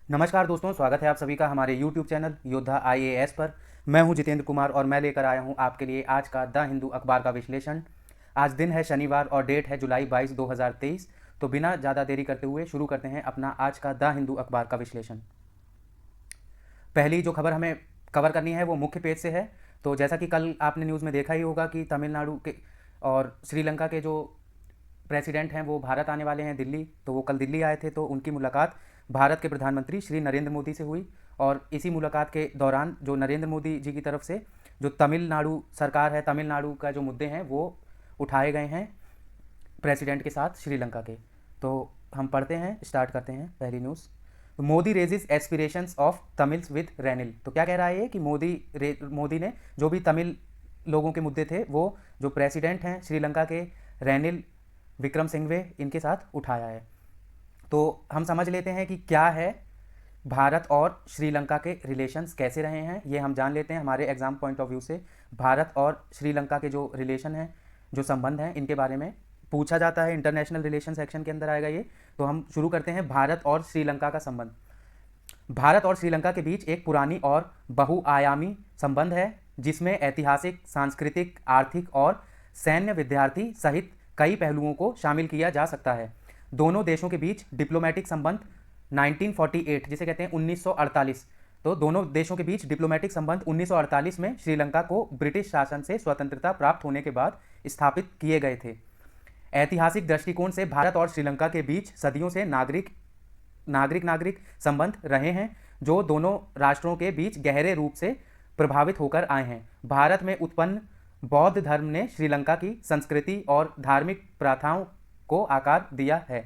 नमस्कार दोस्तों, स्वागत है आप सभी का हमारे YouTube चैनल योद्धा IAS पर। मैं हूं जितेंद्र कुमार और मैं लेकर आया हूं आपके लिए आज का द हिंदू अखबार का विश्लेषण। आज दिन है शनिवार और डेट है जुलाई 22, 2023। तो बिना ज़्यादा देरी करते हुए शुरू करते हैं अपना आज का द हिंदू अखबार का विश्लेषण। पहली जो खबर हमें कवर करनी है वो मुख्य पेज से है। तो जैसा कि कल आपने न्यूज़ में देखा ही होगा कि तमिलनाडु के और श्रीलंका के जो प्रेसिडेंट हैं वो भारत आने वाले हैं दिल्ली। तो वो कल दिल्ली आए थे, तो उनकी मुलाकात भारत के प्रधानमंत्री श्री नरेंद्र मोदी से हुई। और इसी मुलाकात के दौरान जो नरेंद्र मोदी जी की तरफ से जो तमिलनाडु सरकार है, तमिलनाडु का जो मुद्दे हैं वो उठाए गए हैं प्रेसिडेंट के साथ श्रीलंका के। तो हम पढ़ते हैं, स्टार्ट करते हैं पहली news. Modi raises aspirations of Tamils with Ranil. तो क्या कह रहा है ये कि मोदी ने जो भी तमिल लोगों के मुद्दे थे वो जो प्रेसिडेंट हैं श्रीलंका के रेनिल विक्रमसिंघे इनके साथ उठाया है। तो हम समझ लेते हैं कि क्या है भारत और श्रीलंका के रिलेशंस कैसे रहे हैं, ये हम जान लेते हैं हमारे एग्जाम पॉइंट ऑफ व्यू से। भारत और श्रीलंका के जो रिलेशन हैं, जो संबंध हैं, इनके बारे में पूछा जाता है, इंटरनेशनल रिलेशन सेक्शन के अंदर आएगा ये। तो हम शुरू करते हैं भारत और श्रीलंका का संबंध। भारत और श्रीलंका के बीच एक पुरानी और बहुआयामी संबंध है जिसमें ऐतिहासिक, सांस्कृतिक, आर्थिक और सैन्य, विद्यार्थी सहित कई पहलुओं को शामिल किया जा सकता है। दोनों देशों के बीच डिप्लोमेटिक संबंध 1948, जिसे कहते हैं 1948। तो दोनों देशों के बीच डिप्लोमेटिक संबंध 1948 में श्रीलंका को ब्रिटिश शासन से स्वतंत्रता प्राप्त होने के बाद स्थापित किए गए थे। ऐतिहासिक दृष्टिकोण से भारत और श्रीलंका के बीच सदियों से नागरिक नागरिक संबंध रहे हैं जो दोनों राष्ट्रों के बीच गहरे रूप से प्रभावित होकर आए हैं। भारत में उत्पन्न बौद्ध धर्म ने श्रीलंका की संस्कृति और धार्मिक प्रथाओं को आकार दिया है।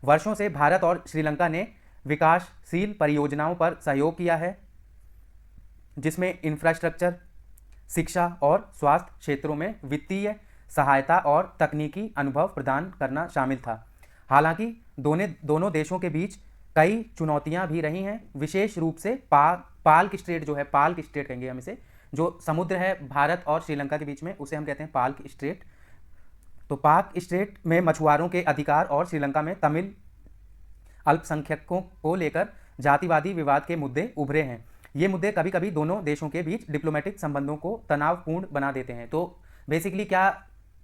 वर्षों से भारत और श्रीलंका ने विकासशील परियोजनाओं पर सहयोग किया है जिसमें इंफ्रास्ट्रक्चर, शिक्षा और स्वास्थ्य क्षेत्रों में वित्तीय सहायता और तकनीकी अनुभव प्रदान करना शामिल था। हालांकि दोनों देशों के बीच कई चुनौतियां भी रही हैं, विशेष रूप से पाल्क स्ट्रेट जो है, पाल्क स्ट्रेट कहेंगे हम इसे, जो समुद्र है भारत और श्रीलंका के बीच में, उसे हम कहते हैं पाल्क स्ट्रेट। तो पाक स्ट्रेट में मछुआरों के अधिकार और श्रीलंका में तमिल अल्पसंख्यकों को लेकर जातिवादी विवाद के मुद्दे उभरे हैं। ये मुद्दे कभी कभी दोनों देशों के बीच डिप्लोमेटिक संबंधों को तनावपूर्ण बना देते हैं। तो बेसिकली क्या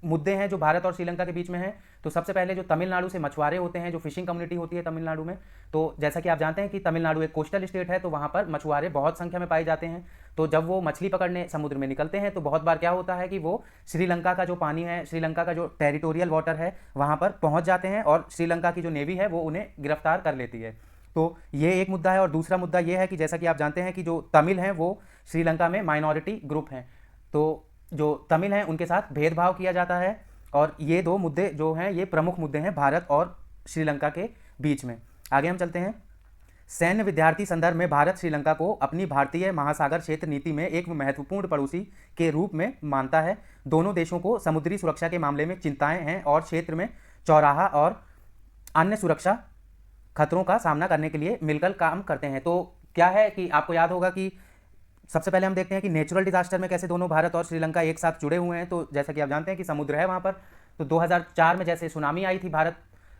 मुद्दे हैं जो भारत और श्रीलंका के बीच में हैं? तो सबसे पहले जो तमिलनाडु से मछुआरे होते हैं, जो फिशिंग कम्युनिटी होती है तमिलनाडु में, तो जैसा कि आप जानते हैं कि तमिलनाडु एक कोस्टल स्टेट है, तो वहाँ पर मछुआरे बहुत संख्या में पाए जाते हैं। तो जब वो मछली पकड़ने समुद्र में निकलते हैं तो बहुत बार क्या होता है कि वो श्रीलंका का जो पानी है, श्रीलंका का जो टेरिटोरियल वाटर है, वहाँ पर पहुँच जाते हैं और श्रीलंका की जो नेवी है वो उन्हें गिरफ्तार कर लेती है। तो ये एक मुद्दा है। और दूसरा मुद्दा ये है कि जैसा कि आप जानते हैं कि जो तमिल हैं वो श्रीलंका में माइनॉरिटी ग्रुप हैं, तो जो तमिल हैं उनके साथ भेदभाव किया जाता है। और ये दो मुद्दे जो हैं ये प्रमुख मुद्दे हैं भारत और श्रीलंका के बीच में। आगे हम चलते हैं। सैन्य विद्यार्थी संदर्भ में भारत श्रीलंका को अपनी भारतीय महासागर क्षेत्र नीति में एक महत्वपूर्ण पड़ोसी के रूप में मानता है। दोनों देशों को समुद्री सुरक्षा के मामले में चिंताएं हैं और क्षेत्र में चौराहा और अन्य सुरक्षा खतरों का सामना करने के लिए मिलकर काम करते हैं। तो क्या है कि आपको याद होगा कि सबसे पहले हम देखते हैं कि नेचुरल डिजास्टर में कैसे दोनों भारत और श्रीलंका एक साथ जुड़े हुए हैं। तो जैसा कि आप जानते हैं कि समुद्र है वहाँ पर, तो 2004 में जैसे सुनामी आई थी भारत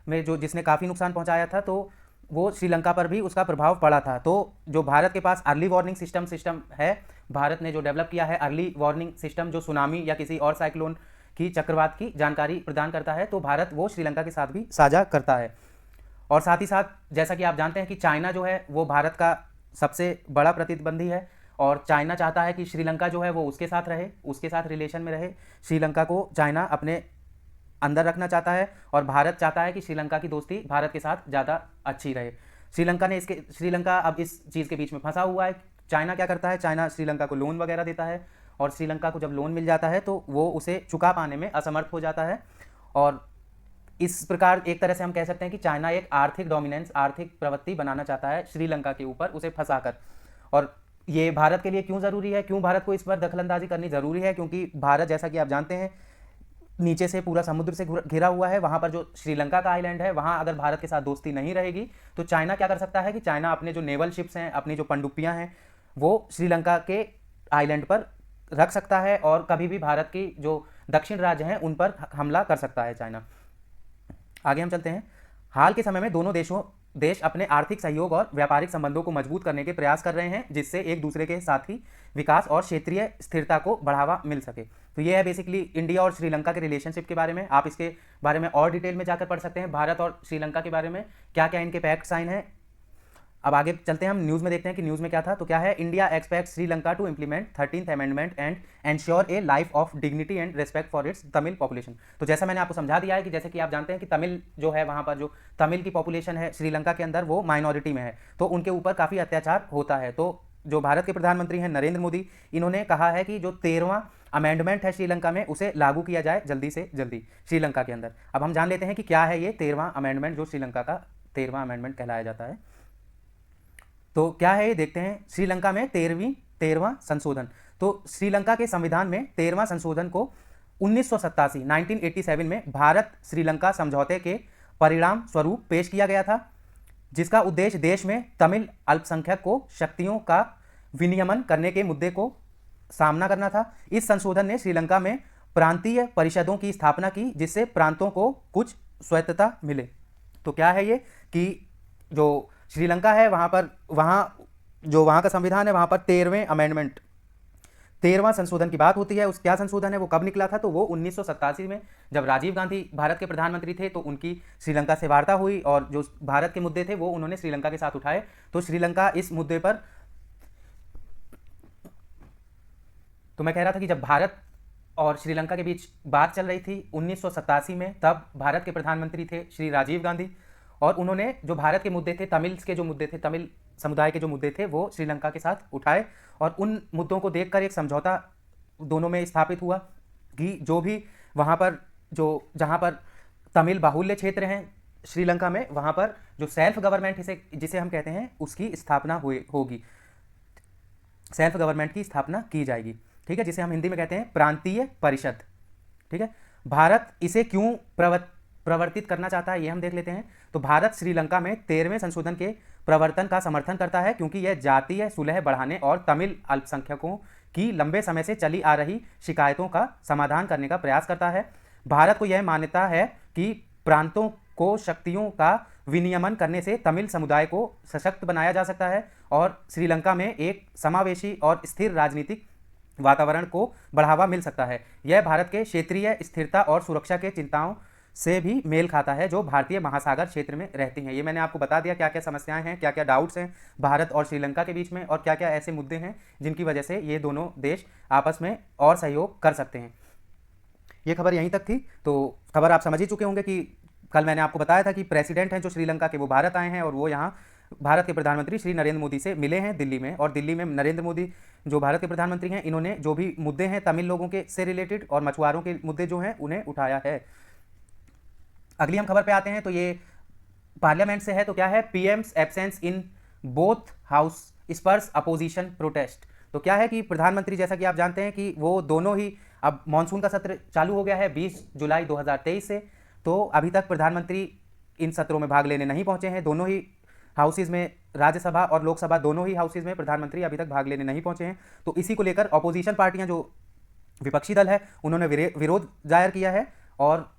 में जो जिसने काफ़ी नुकसान पहुँचाया था, तो वो श्रीलंका पर भी उसका प्रभाव पड़ा था। तो जो भारत के पास अर्ली वार्निंग सिस्टम है, भारत ने जो डेवलप किया है अर्ली वार्निंग सिस्टम, जो सुनामी या किसी और साइक्लोन की, चक्रवात की जानकारी प्रदान करता है, तो भारत वो श्रीलंका के साथ भी साझा करता है। और साथ ही साथ जैसा कि आप जानते हैं कि चाइना जो है वो भारत का सबसे बड़ा प्रतिद्वंदी है और चाइना चाहता है कि श्रीलंका जो है वो उसके साथ रहे, उसके साथ रिलेशन में रहे। श्रीलंका को चाइना अपने अंदर रखना चाहता है और भारत चाहता है कि श्रीलंका की दोस्ती भारत के साथ ज़्यादा अच्छी रहे। श्रीलंका अब इस चीज़ के बीच में फंसा हुआ है। चाइना क्या करता है, चाइना श्रीलंका को लोन वगैरह देता है और श्रीलंका को जब लोन मिल जाता है तो वो उसे चुका पाने में असमर्थ हो जाता है। और इस प्रकार एक तरह से हम कह सकते हैं कि चाइना एक आर्थिक डोमिनेंस, आर्थिक प्रवृत्ति बनाना चाहता है श्रीलंका के ऊपर, उसे फंसाकर। और ये भारत के लिए क्यों ज़रूरी है, क्यों भारत को इस पर दखलंदाजी करनी ज़रूरी है? क्योंकि भारत, जैसा कि आप जानते हैं, नीचे से पूरा समुद्र से घिरा हुआ है। वहाँ पर जो श्रीलंका का आइलैंड है, वहाँ अगर भारत के साथ दोस्ती नहीं रहेगी तो चाइना क्या कर सकता है कि चाइना अपने जो नेवल शिप्स हैं, अपनी जो पनडुब्बियाँ हैं, वो श्रीलंका के आइलैंड पर रख सकता है और कभी भी भारत की जो दक्षिण राज्य हैं उन पर हमला कर सकता है चाइना। आगे हम चलते हैं। हाल के समय में दोनों देशों देश अपने आर्थिक सहयोग और व्यापारिक संबंधों को मजबूत करने के प्रयास कर रहे हैं, जिससे एक दूसरे के साथ ही विकास और क्षेत्रीय स्थिरता को बढ़ावा मिल सके। तो ये है बेसिकली इंडिया और श्रीलंका के रिलेशनशिप के बारे में। आप इसके बारे में और डिटेल में जाकर पढ़ सकते हैं, भारत और श्रीलंका के बारे में क्या क्या इनके पैक्ट साइन है। अब आगे चलते हैं, हम न्यूज़ में देखते हैं कि न्यूज़ में क्या था। तो क्या है, India expect Sri Lanka to implement 13th amendment and ensure a life of dignity and respect for its Tamil population. तो जैसा मैंने आपको समझा दिया है कि जैसे कि आप जानते हैं कि तमिल जो है वहाँ पर जो तमिल की पॉपुलेशन है श्रीलंका के अंदर वो माइनॉरिटी में है, तो उनके ऊपर काफ़ी अत्याचार होता है। तो जो भारत के प्रधानमंत्री हैं नरेंद्र मोदी, इन्होंने कहा है कि जो 13वां अमेंडमेंट है श्रीलंका में उसे लागू किया जाए जल्दी से जल्दी श्रीलंका के अंदर। अब हम जान लेते हैं कि क्या है ये 13वां अमेंडमेंट जो श्रीलंका का 13वां अमेंडमेंट कहलाया जाता है। तो क्या है ये देखते हैं। श्रीलंका में 13वां संशोधन। तो श्रीलंका के संविधान में 13वां संशोधन को 1987 में भारत श्रीलंका समझौते के परिणाम स्वरूप पेश किया गया था, जिसका उद्देश्य देश में तमिल अल्पसंख्यक को शक्तियों का विनियमन करने के मुद्दे को सामना करना था। इस संशोधन ने श्रीलंका में प्रांतीय परिषदों की स्थापना की, जिससे प्रांतों को कुछ स्वायत्तता मिले। तो क्या है ये कि जो श्रीलंका है वहाँ का संविधान है, वहाँ पर 13वें अमेंडमेंट 13वां संशोधन की बात होती है। उस क्या संशोधन है, वो कब निकला था, तो वो 1987 में जब राजीव गांधी भारत के प्रधानमंत्री थे तो उनकी श्रीलंका से वार्ता हुई और जो भारत के मुद्दे थे वो उन्होंने श्रीलंका के साथ उठाए। तो श्रीलंका इस मुद्दे पर, तो मैं कह रहा था कि जब भारत और श्रीलंका के बीच बात चल रही थी 1987 में, तब भारत के प्रधानमंत्री थे श्री राजीव गांधी, और उन्होंने जो भारत के मुद्दे थे, तमिल्स के जो मुद्दे थे, तमिल समुदाय के जो मुद्दे थे, वो श्रीलंका के साथ उठाए। और उन मुद्दों को देखकर एक समझौता दोनों में स्थापित हुआ कि जो भी वहाँ पर जहाँ पर तमिल बाहुल्य क्षेत्र हैं श्रीलंका में, वहाँ पर जो सेल्फ गवर्नमेंट जिसे हम कहते हैं उसकी स्थापना होगी, सेल्फ गवर्नमेंट की स्थापना की जाएगी। ठीक है, जिसे हम हिंदी में कहते हैं प्रांतीय परिषद। ठीक है, भारत इसे क्यों प्रवर्तित करना चाहता है ये हम देख लेते हैं। तो भारत श्रीलंका में 13वें संशोधन के प्रवर्तन का समर्थन करता है, क्योंकि यह जातीय सुलह बढ़ाने और तमिल अल्पसंख्यकों की लंबे समय से चली आ रही शिकायतों का समाधान करने का प्रयास करता है। भारत को यह मान्यता है कि प्रांतों को शक्तियों का विनियमन करने से तमिल समुदाय को सशक्त बनाया जा सकता है और श्रीलंका में एक समावेशी और स्थिर राजनीतिक वातावरण को बढ़ावा मिल सकता है। यह भारत के क्षेत्रीय स्थिरता और सुरक्षा के चिंताओं से भी मेल खाता है जो भारतीय महासागर क्षेत्र में रहती हैं। ये मैंने आपको बता दिया क्या क्या समस्याएं हैं, क्या क्या डाउट्स हैं भारत और श्रीलंका के बीच में, और क्या क्या ऐसे मुद्दे हैं जिनकी वजह से ये दोनों देश आपस में और सहयोग कर सकते हैं। ये खबर यहीं तक थी। तो खबर आप समझ ही चुके होंगे कि कल मैंने आपको बताया था कि प्रेसिडेंट हैं जो श्रीलंका के वो भारत आए हैं और वो यहाँ भारत के प्रधानमंत्री श्री नरेंद्र मोदी से मिले हैं दिल्ली में। और दिल्ली में नरेंद्र मोदी जो भारत के प्रधानमंत्री हैं, इन्होंने जो भी मुद्दे हैं तमिल लोगों के से रिलेटेड और मछुआरों के मुद्दे जो हैं उन्हें उठाया है। अगली हम खबर पे आते हैं। तो ये पार्लियामेंट से है। तो क्या है, PM's absence in both house Spurs opposition protest. तो क्या है कि प्रधानमंत्री, जैसा कि आप जानते हैं कि वो दोनों ही, अब मॉनसून का सत्र चालू हो गया है 20 जुलाई 2023 से, तो अभी तक प्रधानमंत्री इन सत्रों में भाग लेने नहीं पहुंचे हैं। दोनों ही हाउसेज में, राज्यसभा और लोकसभा दोनों ही हाउसेज में प्रधानमंत्री अभी तक भाग लेने नहीं पहुंचे हैं। तो इसी को लेकर अपोजिशन पार्टियां, जो विपक्षी दल है, उन्होंने विरोध जाहिर किया है और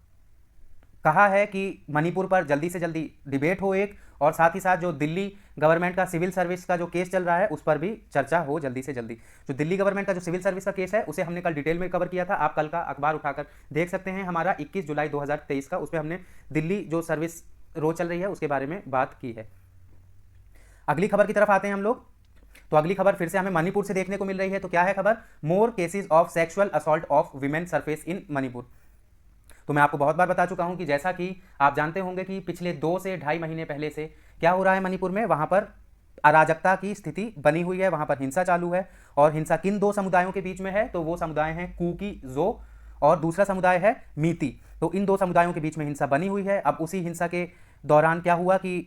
कहा है कि मणिपुर पर जल्दी से जल्दी डिबेट हो एक, और साथ ही साथ जो दिल्ली गवर्नमेंट का सिविल सर्विस का जो केस चल रहा है उस पर भी चर्चा हो जल्दी से जल्दी। जो दिल्ली गवर्नमेंट का जो सिविल सर्विस का केस है उसे हमने कल डिटेल में कवर किया था, आप कल का अखबार उठाकर देख सकते हैं हमारा 21 जुलाई 2023 का, उसमें हमने दिल्ली जो सर्विस रोज चल रही है उसके बारे में बात की है। अगली खबर की तरफ आते हैं हम लोग। तो अगली खबर फिर से हमें मणिपुर से देखने को मिल रही है। तो क्या है खबर, more cases of sexual assault of women surface in Manipur. तो मैं आपको बहुत बार बता चुका हूं कि जैसा कि आप जानते होंगे कि पिछले 2 से ढाई महीने पहले से क्या हो रहा है मणिपुर में, वहां पर अराजकता की स्थिति बनी हुई है, वहां पर हिंसा चालू है। और हिंसा किन 2 समुदायों के बीच में है, तो वो समुदाय हैं कुकी जो और दूसरा समुदाय है मीती। तो इन 2 समुदायों के बीच में हिंसा बनी हुई है। अब उसी हिंसा के दौरान क्या हुआ कि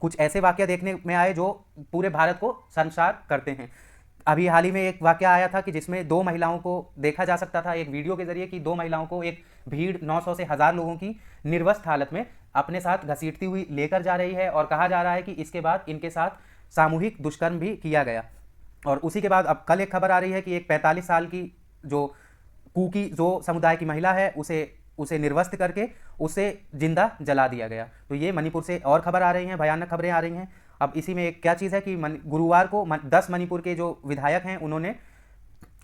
कुछ ऐसे वाकया देखने में आए जो पूरे भारत को शर्मसार करते हैं। अभी हाल ही में एक वाकया आया था कि जिसमें 2 महिलाओं को देखा जा सकता था एक वीडियो के जरिए कि 2 महिलाओं को एक भीड़ 900 से 1000 लोगों की निर्वस्त्र हालत में अपने साथ घसीटती हुई लेकर जा रही है, और कहा जा रहा है कि इसके बाद इनके साथ सामूहिक दुष्कर्म भी किया गया। और उसी के बाद अब कल एक खबर आ रही है कि एक 45 साल की जो कुकी जो समुदाय की महिला है उसे उसे निर्वस्त्र करके उसे जिंदा जला दिया गया। तो ये मणिपुर से और खबर आ रही हैं, भयानक खबरें आ रही हैं। अब इसी में एक क्या चीज़ है कि गुरुवार को 10 मणिपुर के जो विधायक हैं उन्होंने,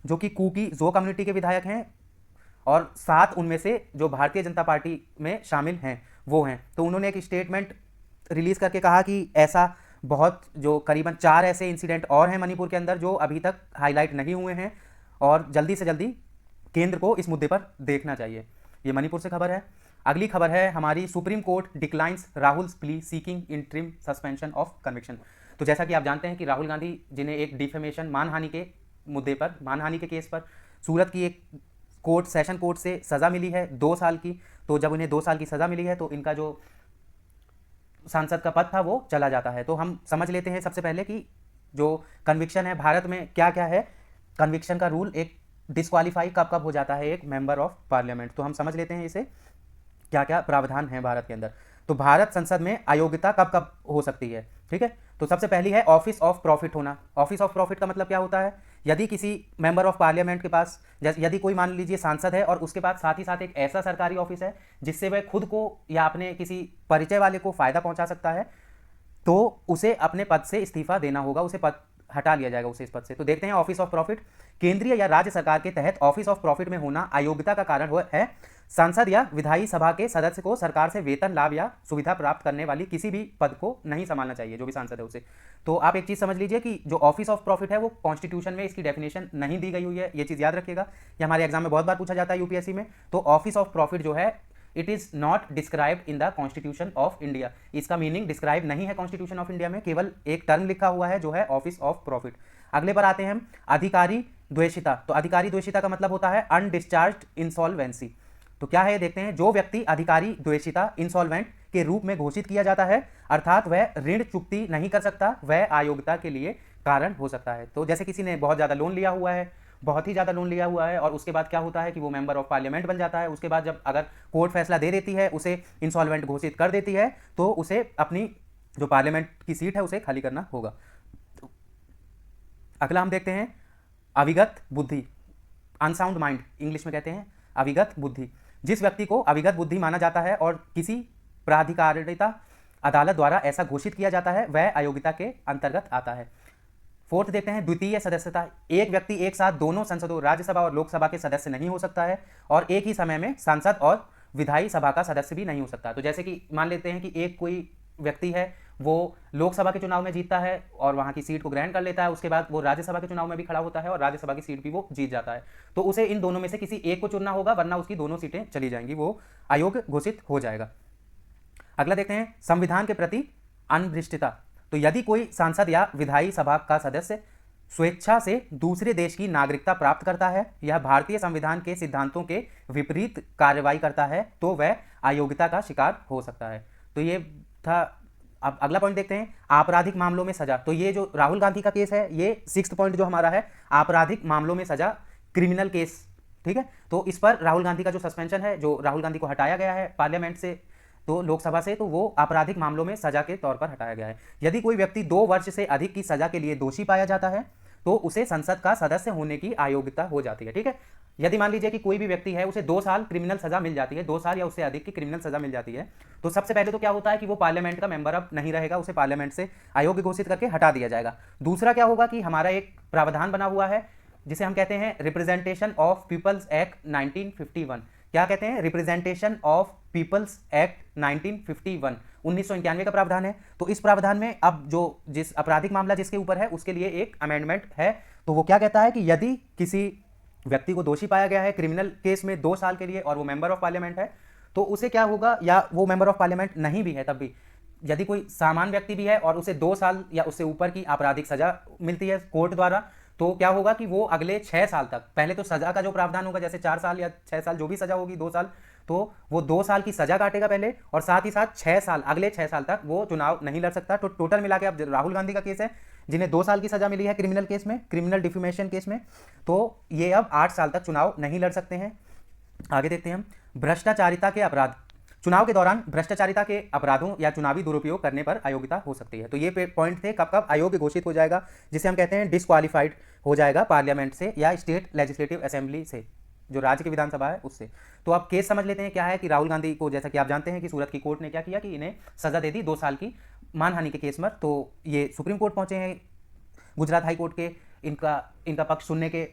जो कि कुकी जो कम्युनिटी के विधायक हैं और 7 उनमें से जो भारतीय जनता पार्टी में शामिल हैं वो हैं, तो उन्होंने एक स्टेटमेंट रिलीज करके कहा कि ऐसा बहुत जो करीबन 4 ऐसे इंसिडेंट और हैं मणिपुर के अंदर जो अभी तक हाईलाइट नहीं हुए हैं और जल्दी से जल्दी केंद्र को इस मुद्दे पर देखना चाहिए। ये मणिपुर से खबर है। अगली खबर है हमारी, supreme court declines Rahul's plea seeking interim suspension of conviction. तो जैसा कि आप जानते हैं कि राहुल गांधी जिन्हें एक डिफेमेशन मानहानि के मुद्दे पर, मानहानि के केस पर सूरत की एक कोर्ट, सेशन कोर्ट से सज़ा मिली है 2 साल की। तो जब उन्हें 2 साल की सज़ा मिली है तो इनका जो सांसद का पद था वो चला जाता है। तो हम समझ लेते हैं सबसे पहले कि जो कन्विक्शन है भारत में क्या क्या है, कन्विक्शन का रूल, एक डिस्क्वालीफाई कब कब हो जाता है एक मेंबर ऑफ पार्लियामेंट। तो हम समझ लेते हैं इसे क्या क्या प्रावधान है भारत के अंदर। तो भारत संसद में अयोग्यता कब कब हो सकती है, ठीक है। तो सबसे पहली है ऑफिस ऑफ प्रॉफिट होना। ऑफिस ऑफ प्रॉफिट का मतलब क्या होता है, यदि किसी मेंबर ऑफ पार्लियामेंट के पास, यदि कोई मान लीजिए सांसद है और उसके पास साथ ही साथ एक ऐसा सरकारी ऑफिस है जिससे वह खुद को या अपने किसी परिचय वाले को फायदा पहुंचा सकता है, तो उसे अपने पद से इस्तीफा देना होगा, उसे पद हटा लिया जाएगा उसे इस पद से। तो देखते हैं ऑफिस ऑफ प्रॉफिट, केंद्रीय या राज्य सरकार के तहत ऑफिस ऑफ प्रॉफिट में होना अयोग्यता का कारण है। सांसद या विधायी सभा के सदस्य को सरकार से वेतन, लाभ या सुविधा प्राप्त करने वाली किसी भी पद को नहीं संभालना चाहिए, जो भी सांसद है उसे। तो आप एक चीज समझ लीजिए कि जो ऑफिस ऑफ प्रॉफिट है वो कॉन्स्टिट्यूशन में इसकी डेफिनेशन नहीं दी गई हुई है, ये चीज याद रखिएगा, ये हमारे एग्जाम में बहुत बार पूछा जाता है यूपीएससी में। तो ऑफिस ऑफ प्रॉफिट जो है it is not described in the constitution of India, इसका मीनिंग डिस्क्राइब नहीं है कॉन्स्टिट्यूशन ऑफ इंडिया में, केवल एक टर्म लिखा हुआ है जो है ऑफिस ऑफ प्रॉफिट। अगले पर आते हैं हम, अधिकारी द्वेषिता। तो अधिकारी द्वेषिता का मतलब होता है अनडिस्चार्ज्ड इंसॉल्वेंसी। तो क्या है ये देखते हैं, जो व्यक्ति अधिकारी द्वेषिता इंसॉल्वेंट के रूप में घोषित किया जाता है, अर्थात वह ऋण चुकती नहीं कर सकता, वह अयोग्यता के लिए कारण हो सकता है। तो जैसे किसी ने बहुत ज़्यादा लोन लिया हुआ है, बहुत ही ज़्यादा लोन लिया हुआ है, और उसके बाद क्या होता है कि वो मेंबर ऑफ पार्लियामेंट बन जाता है, उसके बाद जब अगर कोर्ट फैसला दे देती है, उसे इंसॉल्वेंट घोषित कर देती है, तो उसे अपनी जो पार्लियामेंट की सीट है उसे खाली करना होगा। अगला हम देखते हैं अविगत बुद्धि, अनसाउंड माइंड इंग्लिश में कहते हैं अविगत बुद्धि। जिस व्यक्ति को अविगत बुद्धि माना जाता है और किसी प्राधिकारिता अदालत द्वारा ऐसा घोषित किया जाता है, वह अयोग्यता के अंतर्गत आता है। फोर्थ देखते हैं द्वितीय सदस्यता। एक व्यक्ति एक साथ दोनों संसदों, राज्यसभा और लोकसभा के सदस्य नहीं हो सकता है, और एक ही समय में सांसद और विधायी सभा का सदस्य भी नहीं हो सकता। तो जैसे कि मान लेते हैं कि एक कोई व्यक्ति है, वो लोकसभा के चुनाव में जीतता है और वहां की सीट को ग्रहण कर लेता है, उसके बाद वो राज्यसभा के चुनाव में भी खड़ा होता है और राज्यसभा की सीट भी वो जीत जाता है, तो उसे इन दोनों में से किसी एक को चुनना होगा, वरना उसकी दोनों सीटें चली जाएंगी, वो अयोग्य घोषित हो जाएगा। अगला देखते हैं संविधान के प्रति अनभिष्टता। तो यदि कोई सांसद या विधायी सभा का सदस्य स्वेच्छा से दूसरे देश की नागरिकता प्राप्त करता है, यह भारतीय संविधान के सिद्धांतों के विपरीत कार्रवाई करता है, तो वह अयोग्यता का शिकार हो सकता है। तो ये था। अब अगला पॉइंट देखते हैं आपराधिक मामलों में सजा। तो ये जो राहुल गांधी का केस है, ये 6th पॉइंट जो हमारा है, आपराधिक मामलों में सजा, क्रिमिनल केस, ठीक है। तो इस पर राहुल गांधी का जो सस्पेंशन है, जो राहुल गांधी को हटाया गया है पार्लियामेंट से, तो लोकसभा से, तो वो आपराधिक मामलों में सजा के तौर पर हटाया गया है। यदि कोई व्यक्ति 2 वर्ष से अधिक की सजा के लिए दोषी पाया जाता है, तो उसे संसद का सदस्य होने की अयोग्यता हो जाती है, ठीक है। यदि मान लीजिए कि कोई भी व्यक्ति है, उसे 2 साल क्रिमिनल सजा मिल जाती है, 2 साल या उससे अधिक की क्रिमिनल सजा मिल जाती है, तो सबसे पहले तो क्या होता है कि वो पार्लियामेंट का मेंबर अब नहीं रहेगा, उसे पार्लियामेंट से अयोग्य घोषित करके हटा दिया जाएगा। दूसरा क्या होगा कि हमारा एक प्रावधान बना हुआ है जिसे हम कहते हैं रिप्रेजेंटेशन ऑफ पीपल्स एक्ट 1951। क्या कहते हैं? रिप्रेजेंटेशन ऑफ पीपल्स एक्ट 1951, 1991 का प्रावधान है। तो इस प्रावधान में अब जो जिस आपराधिक मामला जिसके ऊपर है उसके लिए एक अमेंडमेंट है। तो वो क्या कहता है कि यदि किसी व्यक्ति को दोषी पाया गया है क्रिमिनल केस में 2 साल के लिए और वो मेंबर ऑफ पार्लियामेंट है, तो उसे क्या होगा, या वो मेंबर ऑफ पार्लियामेंट नहीं भी है तब भी, यदि कोई सामान्य व्यक्ति भी है और उसे 2 साल या उससे ऊपर की आपराधिक सजा मिलती है कोर्ट द्वारा, तो क्या होगा कि वो अगले 6 साल तक, पहले तो सजा का जो प्रावधान होगा जैसे 4 साल या 6 साल जो भी सजा होगी 2 साल, तो वो 2 साल की सजा काटेगा पहले, और साथ ही साथ 6 साल, अगले 6 साल तक वो चुनाव नहीं लड़ सकता। तो टोटल मिला के अब राहुल गांधी का केस है जिन्हें 2 साल की सजा मिली है क्रिमिनल केस में, क्रिमिनल डिफेमेशन केस में, तो ये अब 8 साल तक चुनाव नहीं लड़ सकते हैं। आगे देखते हैं हम भ्रष्टाचारिता के अपराध। चुनाव के दौरान भ्रष्टाचारिता के अपराधों या चुनावी दुरुपयोग करने पर अयोग्यता हो सकती है। तो ये पॉइंट थे कब कब अयोग्य घोषित हो जाएगा, जिसे हम कहते हैं डिस्क्वालीफाइड हो जाएगा पार्लियामेंट से या स्टेट लेजिस्लेटिव असेंबली से। जो राज्य की विधानसभा है उससे। तो अब केस समझ लेते हैं क्या है कि राहुल गांधी को, जैसा कि आप जानते हैं कि सूरत की कोर्ट ने क्या किया कि इन्हें सजा दे दी 2 साल की मानहानि के केस में। तो ये सुप्रीम कोर्ट पहुंचे हैं गुजरात हाई कोर्ट के, इनका पक्ष सुनने के।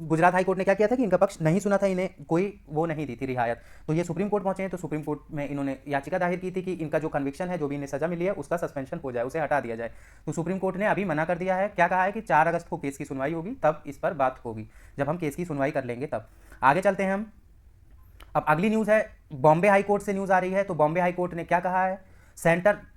गुजरात हाई कोर्ट ने क्या किया था कि इनका पक्ष नहीं सुना था, इन्हें कोई वो नहीं दी थी रियायत। तो ये सुप्रीम कोर्ट पहुंचे हैं, तो सुप्रीम कोर्ट में इन्होंने याचिका दायर की थी कि इनका जो कन्विक्शन है, जो भी इन्हें सजा मिली है, उसका सस्पेंशन हो जाए, उसे हटा दिया जाए। तो सुप्रीम कोर्ट ने अभी मना कर दिया है। क्या कहा है कि 4 अगस्त को केस की सुनवाई होगी, तब इस पर बात होगी, जब हम केस की सुनवाई कर लेंगे तब। आगे चलते हैं हम। अब अगली न्यूज़ है, बॉम्बे हाई कोर्ट से न्यूज़ आ रही है। तो बॉम्बे हाई कोर्ट ने क्या कहा है,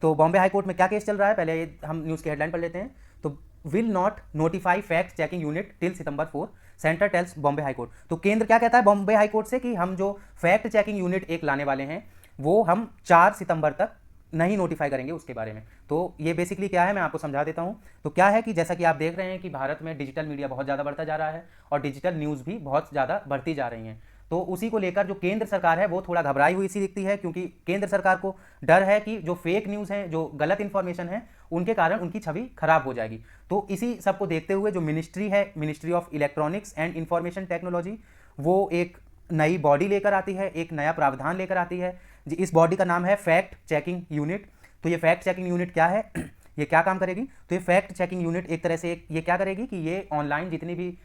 तो बॉम्बे हाई कोर्ट में क्या केस चल रहा है, पहले हम न्यूज़ की हेडलाइन पढ़ लेते हैं। तो will not notify fact checking unit till September 4, centre tells Bombay high court. तो केंद्र क्या कहता है बॉम्बे हाई कोर्ट से कि हम जो फैक्ट चेकिंग यूनिट एक लाने वाले हैं, वो हम 4 सितंबर तक नहीं नोटिफाई करेंगे उसके बारे में। तो ये बेसिकली क्या है, मैं आपको समझा देता हूँ। तो क्या है कि जैसा कि आप देख रहे हैं कि भारत में डिजिटल मीडिया बहुत ज़्यादा बढ़ता जा रहा है और डिजिटल न्यूज़ भी बहुत ज़्यादा बढ़ती जा रही हैं। तो उसी को लेकर जो केंद्र सरकार है वो थोड़ा घबराई हुई सी दिखती है, क्योंकि केंद्र सरकार को डर है कि जो फेक न्यूज़ हैं, जो गलत इन्फॉर्मेशन है, उनके कारण उनकी छवि खराब हो जाएगी। तो इसी सब को देखते हुए जो मिनिस्ट्री है, ministry of electronics and information technology, वो एक नई बॉडी लेकर आती है, एक नया प्रावधान लेकर आती है। इस बॉडी का नाम है फैक्ट चेकिंग यूनिट। तो ये फैक्ट चेकिंग यूनिट क्या है, ये क्या काम करेगी? तो ये फैक्ट चेकिंग यूनिट एक तरह से ये क्या करेगी कि ये ऑनलाइन जितनी भी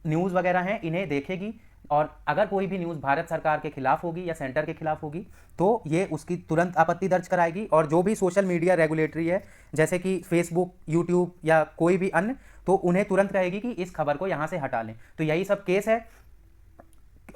न्यूज़ वगैरह हैं इन्हें देखेगी, और अगर कोई भी न्यूज़ भारत सरकार के खिलाफ होगी या सेंटर के खिलाफ होगी तो ये उसकी तुरंत आपत्ति दर्ज कराएगी। और जो भी सोशल मीडिया रेगुलेटरी है, जैसे कि फेसबुक, यूट्यूब या कोई भी अन्य, तो उन्हें तुरंत कहेगी कि इस खबर को यहाँ से हटा लें। तो यही सब केस है,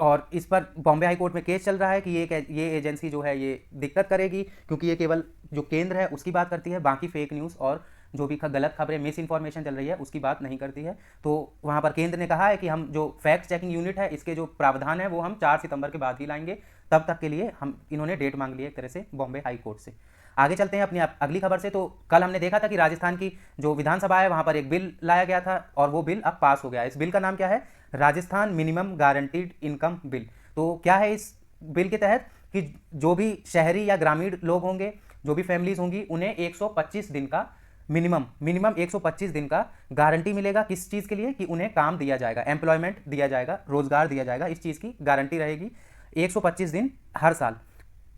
और इस पर बॉम्बे हाई कोर्ट में केस चल रहा है कि ये एजेंसी जो है ये दिक्कत करेगी, क्योंकि ये केवल जो केंद्र है उसकी बात करती है, बाकी फेक न्यूज़ और जो भी गलत खबरें, मिस इन्फॉर्मेशन चल रही है उसकी बात नहीं करती है। तो वहाँ पर केंद्र ने कहा है कि हम जो फैक्ट चेकिंग यूनिट है, इसके जो प्रावधान है वो हम 4 सितंबर के बाद ही लाएंगे। तब तक के लिए इन्होंने डेट मांग ली है एक तरह से बॉम्बे हाई कोर्ट से। आगे चलते हैं अपनी अगली खबर से। तो कल हमने देखा था कि राजस्थान की जो विधानसभा है वहाँ पर एक बिल लाया गया था, और वो बिल अब पास हो गया है। इस बिल का नाम क्या है? Rajasthan minimum guaranteed income bill. तो क्या है इस बिल के तहत कि जो भी शहरी या ग्रामीण लोग होंगे, जो भी फैमिलीज होंगी, उन्हें 125 दिन का मिनिमम 125 दिन का गारंटी मिलेगा। किस चीज़ के लिए? कि उन्हें काम दिया जाएगा, एम्प्लॉयमेंट दिया जाएगा, रोजगार दिया जाएगा, इस चीज़ की गारंटी रहेगी। 125 दिन हर साल,